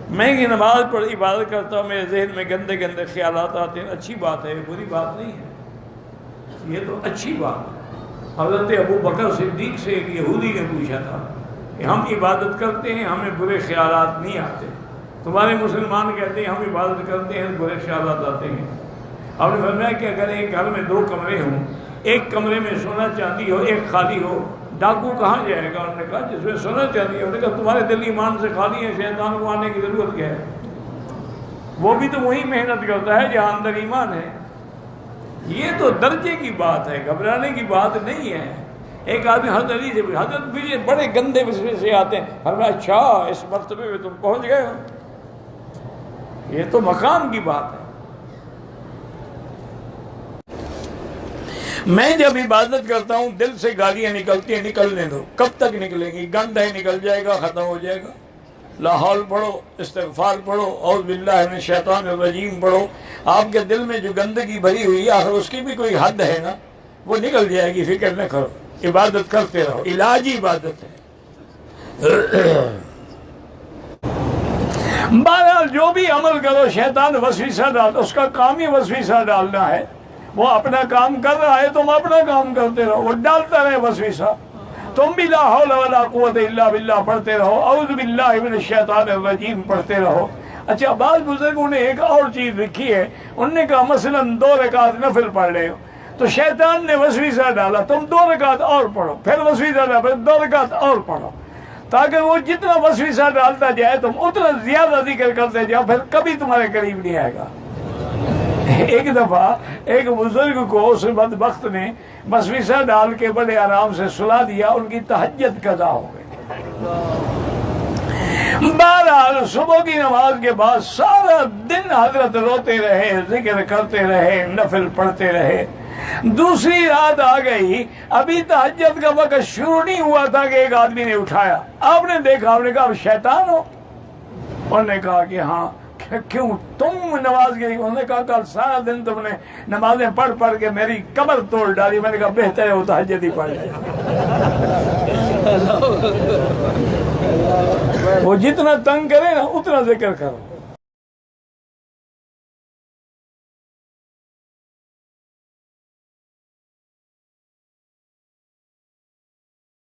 میں یہ نماز پڑھ عبادت کرتا ہوں، میرے ذہن میں گندے گندے خیالات آتے ہیں، اچھی بات ہے، بری بات نہیں ہے، یہ تو اچھی بات ہے۔ حضرت ابو بکر صدیق سے ایک یہودی نے پوچھا تھا کہ ہم عبادت کرتے ہیں، ہمیں برے خیالات نہیں آتے، تمہارے مسلمان کہتے ہیں ہم عبادت کرتے ہیں برے خیالات آتے ہیں۔ آپ نے فرمایا کہ اگر ایک گھر میں 2 کمرے ہوں، ایک کمرے میں سونا چاندی ہو، ایک خالی ہو، ڈاکو کہاں جائے گا؟ انہوں نے کہا جس میں سونا چاندی ہے۔ انہوں نے کہا تمہارے دل ایمان سے خالی ہے، شیطان کو آنے کی ضرورت کیا ہے؟ وہ بھی تو وہی محنت کرتا ہے جہاں اندر ایمان ہے۔ یہ تو درجے کی بات ہے، گھبرانے کی بات نہیں ہے۔ ایک آدمی حضرت علی سے پوچھا، حضرت بھی بڑے گندے وسوسے سے آتے ہیں، فرمایا اچھا اس مرتبے میں تم پہنچ گئے ہو، یہ تو مقام کی بات ہے۔ میں جب عبادت کرتا ہوں دل سے گالیاں نکلتی ہیں، نکلنے دو، کب تک نکلیں گی؟ گند ہے، نکل جائے گا، ختم ہو جائے گا۔ لا حول پڑھو، استغفار پڑھو، اعوذ باللہ من الشیطان الرجیم پڑھو۔ آپ کے دل میں جو گندگی بھری ہوئی ہے آخر اس کی بھی کوئی حد ہے نا، وہ نکل جائے گی، فکر نہ کرو، عبادت کرتے رہو، علاج ہی عبادت ہے۔ بہرحال جو بھی عمل کرو شیطان وسوسہ ڈال، اس کا کام ہی وسوسہ ڈالنا ہے۔ وہ اپنا کام کر رہا ہے، تم اپنا کام کرتے رہو، وہ ڈالتا رہے وسوسہ، تم بھی لا حول ولا قوت الا باللہ پڑھتے رہو، اعوذ باللہ من الشیطان الرجیم پڑھتے رہو۔ اچھا، بعض بزرگوں نے ایک اور چیز لکھی ہے، انہوں نے کہا مثلاً 2 رکعت نفل پڑھ رہے ہو تو شیطان نے وسوسہ ڈالا، تم 2 رکعت اور پڑھو، پھر وسوسہ ڈالا، پھر 2 رکعت اور پڑھو، تاکہ وہ جتنا وسوسہ ڈالتا جائے تم اتنا زیادہ ذکر کرتے جاؤ، پھر کبھی تمہارے قریب نہیں آئے گا۔ ایک دفعہ ایک بزرگ کو اس بدبخت نے وسوسہ ڈال کے بڑے آرام سے سلا دیا، ان کی تہجد قضا ہو گئی۔ بہرحال صبح کی نماز کے بعد سارا دن حضرت روتے رہے، ذکر کرتے رہے، نفل پڑھتے رہے۔ دوسری رات آ گئی، ابھی تہجد کا وقت شروع نہیں ہوا تھا کہ ایک آدمی نے اٹھایا۔ آپ نے دیکھا، آپ نے کہا شیطان ہو؟ انہوں نے کہا کہ ہاں۔ کیوں تم نماز گئی؟ انہوں نے کہا کل سارا دن تم نے نمازیں پڑھ پڑھ کے میری کمر توڑ ڈالی۔ میں نے کہا بہتر ہے وہ تہجد ہی پڑھ لے۔ وہ جتنا تنگ کرے نا اتنا ذکر کرو۔